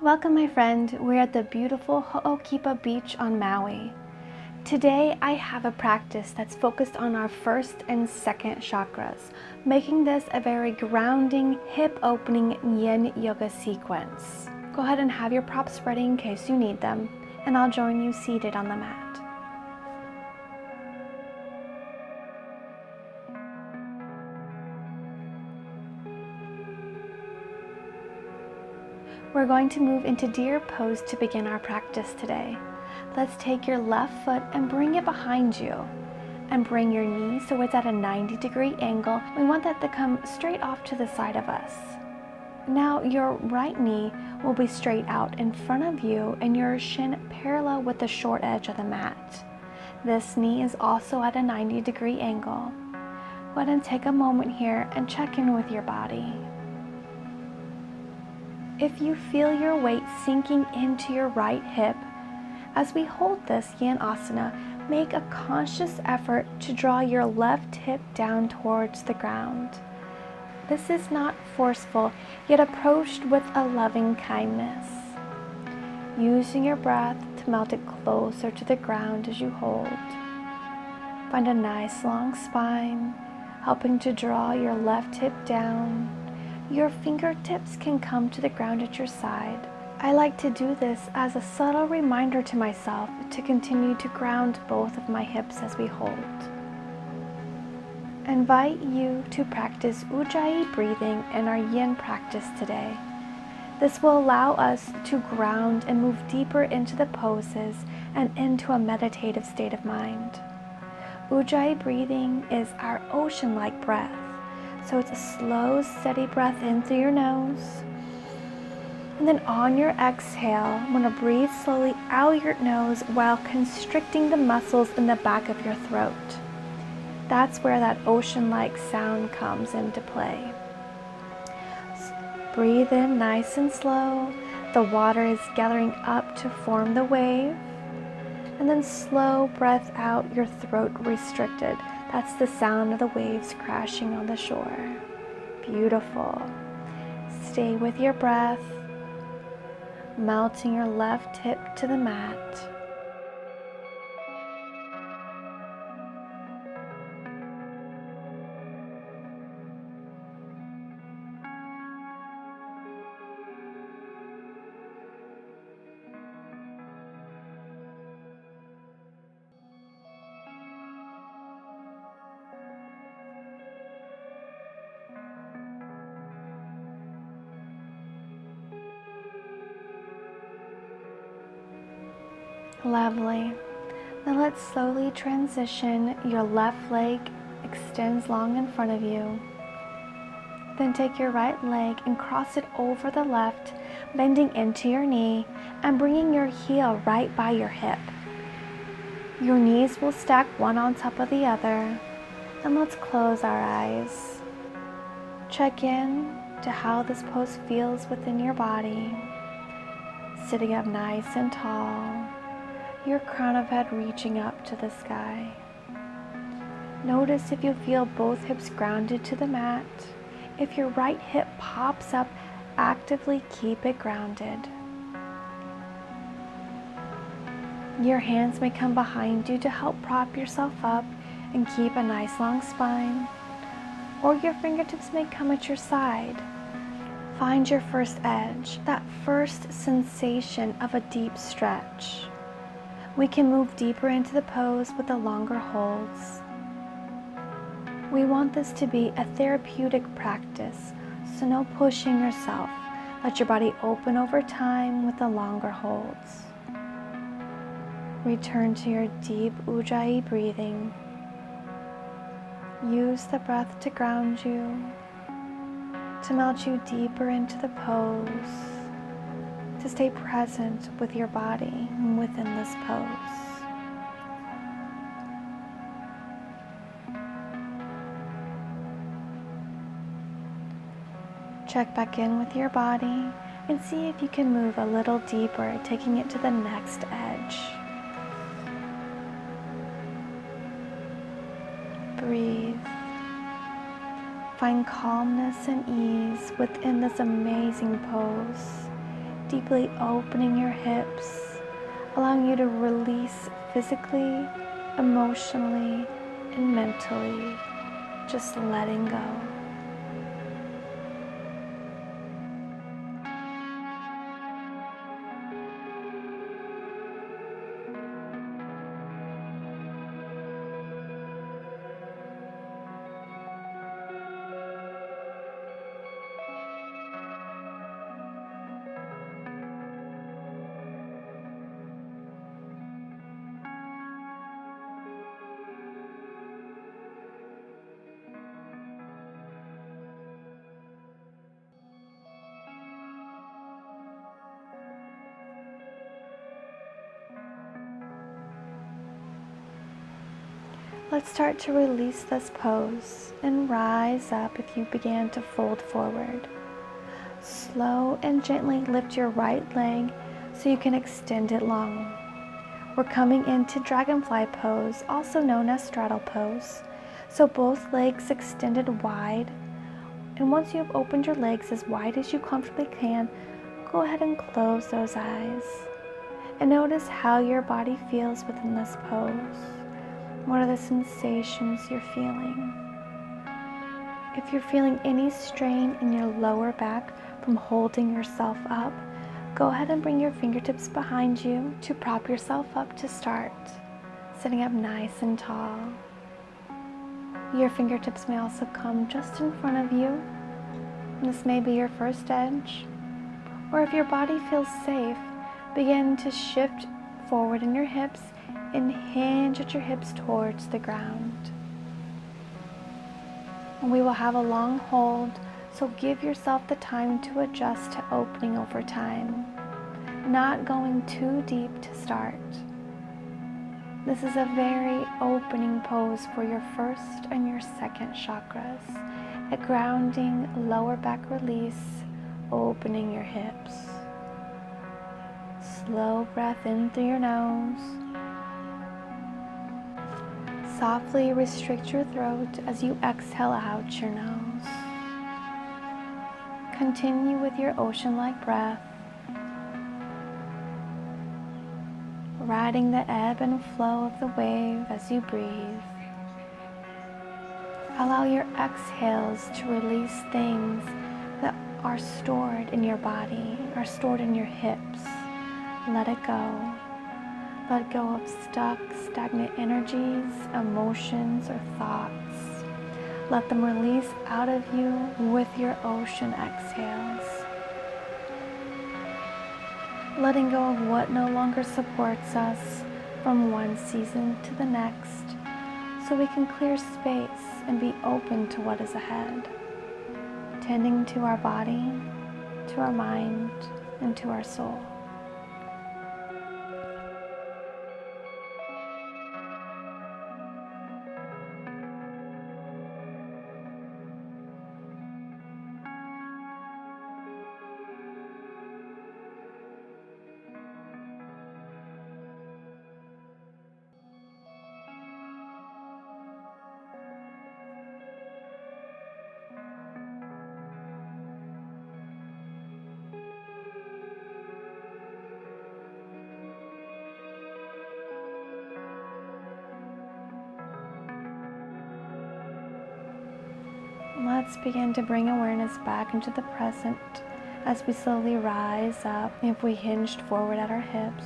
Welcome, my friend. We're at the beautiful Ho'okipa beach on Maui. Today I have a practice that's focused on our first and second chakras, making this a very grounding, hip-opening yin yoga sequence. Go ahead and have your props ready in case you need them, and I'll join you seated on the mat. We're going to move into deer pose to begin our practice today. Let's take your left foot and bring it behind you and bring your knee so it's at a 90-degree angle. We want that to come straight off to the side of us. Now your right knee will be straight out in front of you and your shin parallel with the short edge of the mat. This knee is also at a 90-degree angle. Go ahead and take a moment here and check in with your body. If you feel your weight sinking into your right hip, as we hold this Yin-Asana, make a conscious effort to draw your left hip down towards the ground. This is not forceful, yet approached with a loving kindness. Using your breath to melt it closer to the ground as you hold. Find a nice long spine, helping to draw your left hip down. Your fingertips can come to the ground at your side. I like to do this as a subtle reminder to myself to continue to ground both of my hips as we hold. I invite you to practice Ujjayi breathing in our yin practice today. This will allow us to ground and move deeper into the poses and into a meditative state of mind. Ujjayi breathing is our ocean-like breath. So it's a slow, steady breath in through your nose. And then on your exhale, I'm going to breathe slowly out your nose while constricting the muscles in the back of your throat. That's where that ocean-like sound comes into play. Breathe in nice and slow. The water is gathering up to form the wave. And then slow breath out, your throat restricted. That's the sound of the waves crashing on the shore. Beautiful. Stay with your breath, melting your left hip to the mat. Lovely. Now let's slowly transition. Your left leg extends long in front of you. Then take your right leg and cross it over the left, bending into your knee and bringing your heel right by your hip. Your knees will stack one on top of the other. And let's close our eyes. Check in to how this pose feels within your body. Sitting up nice and tall. Your crown of head reaching up to the sky. Notice if you feel both hips grounded to the mat. If your right hip pops up, actively keep it grounded. Your hands may come behind you to help prop yourself up and keep a nice long spine. Or your fingertips may come at your side. Find your first edge, that first sensation of a deep stretch. We can move deeper into the pose with the longer holds. We want this to be a therapeutic practice, so no pushing yourself. Let your body open over time with the longer holds. Return to your deep Ujjayi breathing. Use the breath to ground you, to melt you deeper into the pose, to stay present with your body within this pose. Check back in with your body and see if you can move a little deeper, taking it to the next edge. Breathe. Find calmness and ease within this amazing pose. deeply opening your hips, allowing you to release physically, emotionally, and mentally, just letting go. Let's start to release this pose and rise up if you began to fold forward. Slow and gently lift your right leg so you can extend it long. We're coming into dragonfly pose, also known as straddle pose. So both legs extended wide. And once you have opened your legs as wide as you comfortably can, go ahead and close those eyes. And notice how your body feels within this pose. What are the sensations you're feeling? If you're feeling any strain in your lower back from holding yourself up, go ahead and bring your fingertips behind you to prop yourself up to start, sitting up nice and tall. Your fingertips may also come just in front of you. This may be your first edge. Or if your body feels safe, begin to shift forward in your hips and hinge at your hips towards the ground. And we will have a long hold, so give yourself the time to adjust to opening over time, not going too deep to start. This is a very opening pose for your first and your second chakras, a grounding lower back release, opening your hips. Slow breath in through your nose. Softly restrict your throat as you exhale out your nose. Continue with your ocean-like breath, riding the ebb and flow of the wave as you breathe. Allow your exhales to release things that are stored in your body, are stored in your hips. Let it go. Let go of stuck, stagnant energies, emotions, or thoughts. Let them release out of you with your ocean exhales. Letting go of what no longer supports us from one season to the next, so we can clear space and be open to what is ahead, tending to our body, to our mind, and to our soul. Let's begin to bring awareness back into the present as we slowly rise up if we hinged forward at our hips.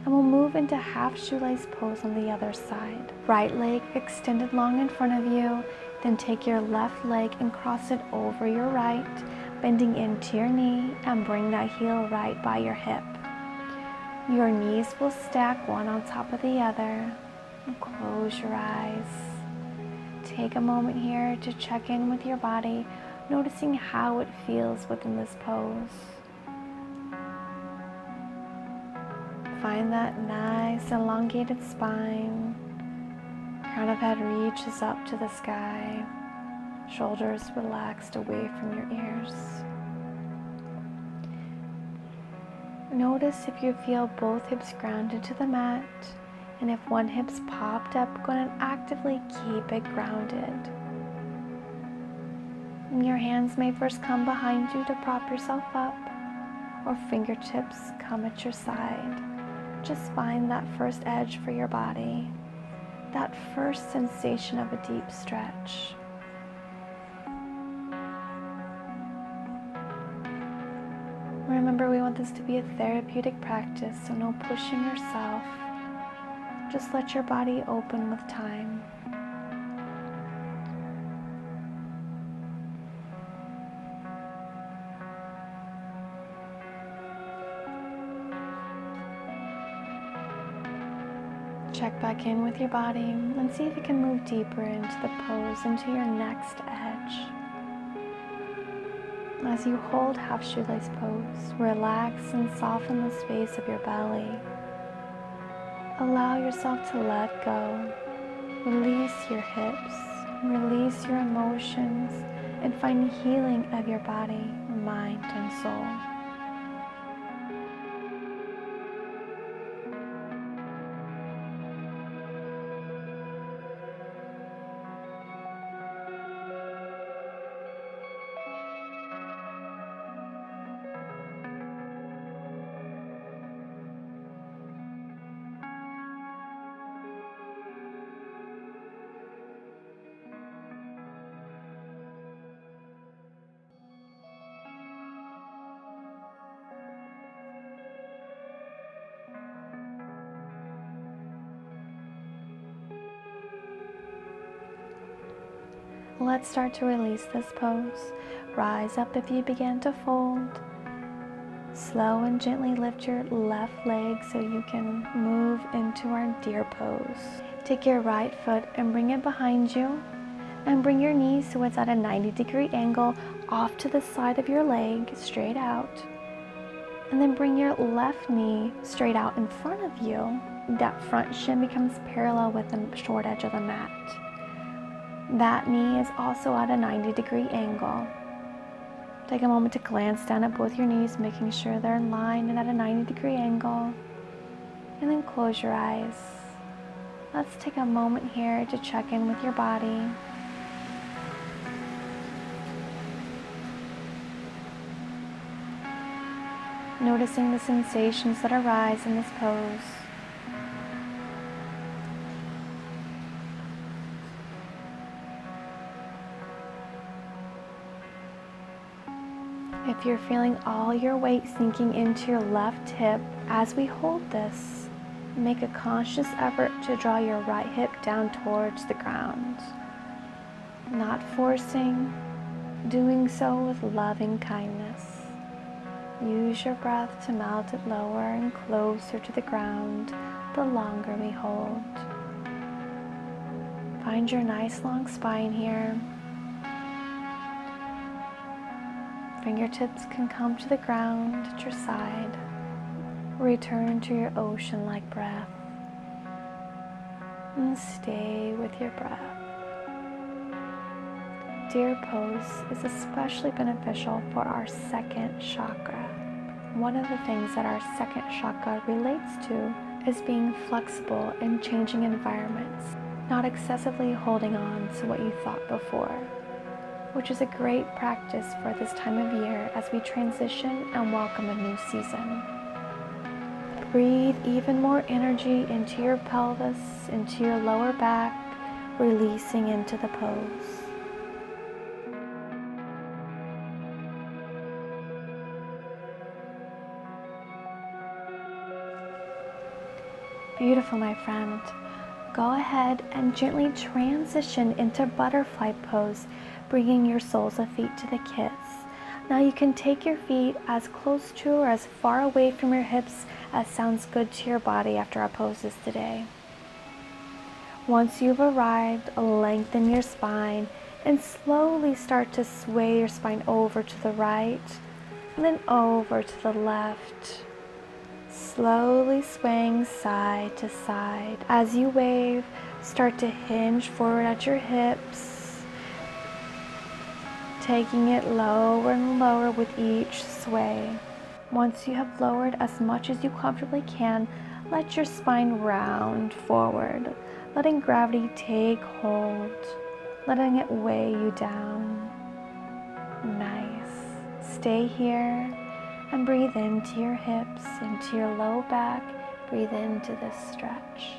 And we'll move into half shoelace pose on the other side. Right leg extended long in front of you, then take your left leg and cross it over your right, bending into your knee and bring that heel right by your hip. Your knees will stack one on top of the other. And close your eyes. Take a moment here to check in with your body, noticing how it feels within this pose. Find that nice elongated spine. Crown of head reaches up to the sky. Shoulders relaxed away from your ears. Notice if you feel both hips grounded to the mat. And if one hip's popped up, go ahead and actively keep it grounded. And your hands may first come behind you to prop yourself up, or fingertips come at your side. Just find that first edge for your body, that first sensation of a deep stretch. Remember, we want this to be a therapeutic practice, so no pushing yourself. Just let your body open with time. Check back in with your body and see if you can move deeper into the pose, into your next edge. As you hold half shoelace pose, relax and soften the space of your belly. Allow yourself to let go. Release your hips, release your emotions, and find healing of your body, mind, and soul. Let's start to release this pose. Rise up if you begin to fold. Slow and gently lift your left leg so you can move into our deer pose. Take your right foot and bring it behind you, and bring your knees so it's at a 90-degree angle off to the side of your leg, straight out. And then bring your left knee straight out in front of you. That front shin becomes parallel with the short edge of the mat. That knee is also at a 90-degree angle. Take a moment to glance down at both your knees, making sure they're in line and at a 90-degree angle. And then close your eyes. Let's take a moment here to check in with your body. Noticing the sensations that arise in this pose. If you're feeling all your weight sinking into your left hip, as we hold this, make a conscious effort to draw your right hip down towards the ground. Not forcing, doing so with loving kindness. Use your breath to melt it lower and closer to the ground the longer we hold. Find your nice long spine here. Fingertips can come to the ground at your side. Return to your ocean-like breath. And stay with your breath. Deer pose is especially beneficial for our second chakra. One of the things that our second chakra relates to is being flexible in changing environments, not excessively holding on to what you thought before, which is a great practice for this time of year as we transition and welcome a new season. Breathe even more energy into your pelvis, into your lower back, releasing into the pose. Beautiful, my friend. Go ahead and gently transition into butterfly pose, bringing your soles of feet to the kiss. Now you can take your feet as close to or as far away from your hips as sounds good to your body after our poses today. Once you've arrived, lengthen your spine and slowly start to sway your spine over to the right and then over to the left. Slowly swaying side to side. As you wave, start to hinge forward at your hips, taking it lower and lower with each sway. Once you have lowered as much as you comfortably can, let your spine round forward, letting gravity take hold, letting it weigh you down. Nice. Stay here. And breathe into your hips, into your low back. Breathe into this stretch.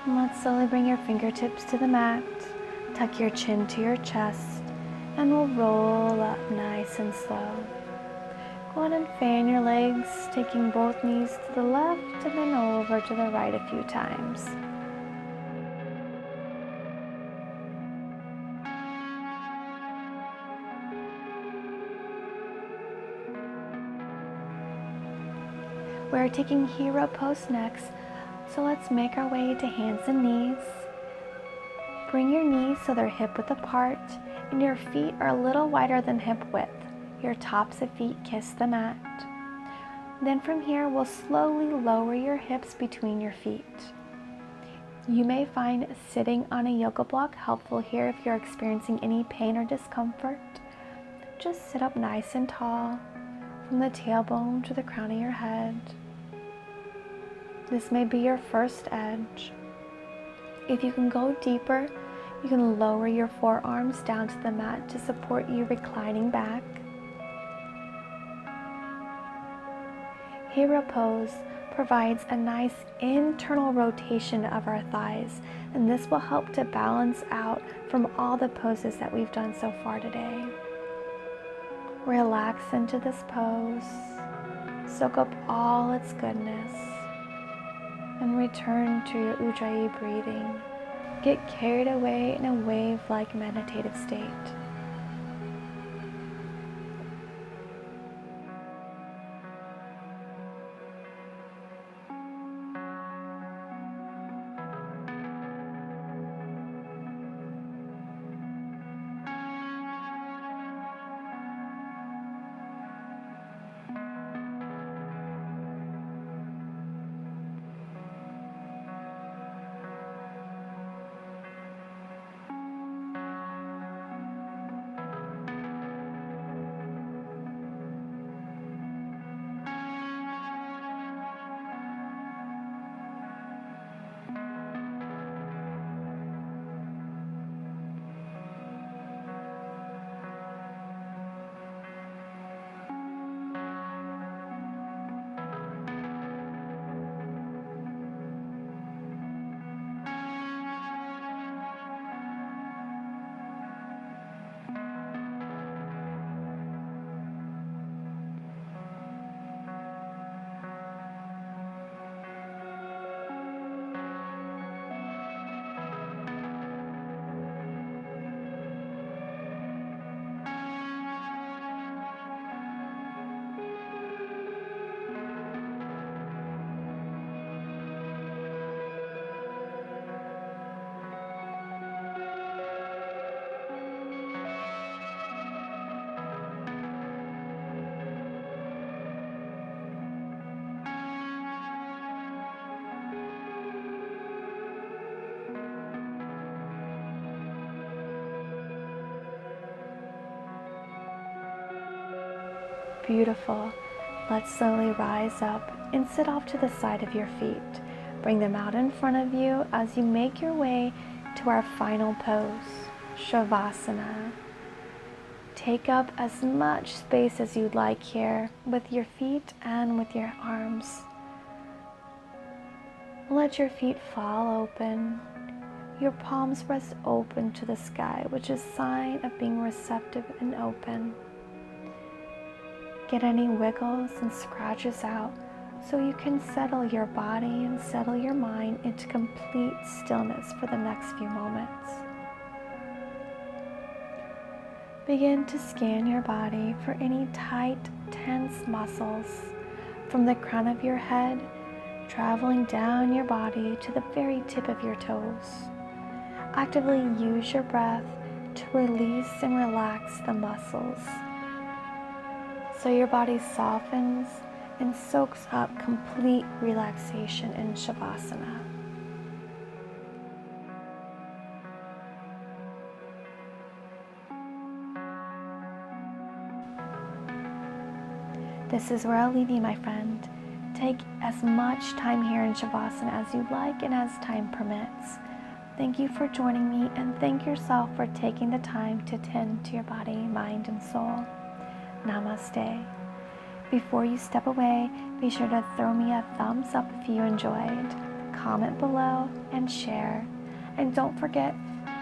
And let's slowly bring your fingertips to the mat, tuck your chin to your chest, and we'll roll up nice and slow. Go ahead and fan your legs, taking both knees to the left and then over to the right a few times. We're taking hero pose next. So let's make our way to hands and knees. Bring your knees so they're hip width apart and your feet are a little wider than hip width. Your tops of feet kiss the mat. Then from here, we'll slowly lower your hips between your feet. You may find sitting on a yoga block helpful here if you're experiencing any pain or discomfort. Just sit up nice and tall from the tailbone to the crown of your head. This may be your first edge. If you can go deeper, you can lower your forearms down to the mat to support you reclining back. Hero pose provides a nice internal rotation of our thighs, and this will help to balance out from all the poses that we've done so far today. Relax into this pose, soak up all its goodness, and return to your Ujjayi breathing. Get carried away in a wave-like meditative state. Beautiful. Let's slowly rise up and sit off to the side of your feet. Bring them out in front of you as you make your way to our final pose, Svadhisthana. Take up as much space as you'd like here with your feet and with your arms. Let your feet fall open. Your palms rest open to the sky, which is a sign of being receptive and open. Get any wiggles and scratches out so you can settle your body and settle your mind into complete stillness for the next few moments. Begin to scan your body for any tight, tense muscles from the crown of your head, traveling down your body to the very tip of your toes. Actively use your breath to release and relax the muscles so your body softens and soaks up complete relaxation in Shavasana. This is where I'll leave you, my friend. Take as much time here in Shavasana as you like and as time permits. Thank you for joining me, and thank yourself for taking the time to tend to your body, mind, and soul. Namaste. Before you step away, be sure to throw me a thumbs up if you enjoyed, comment below, and share. And don't forget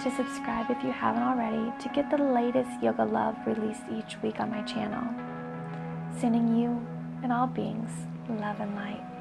to subscribe if you haven't already to get the latest yoga love released each week on my channel. Sending you and all beings love and light.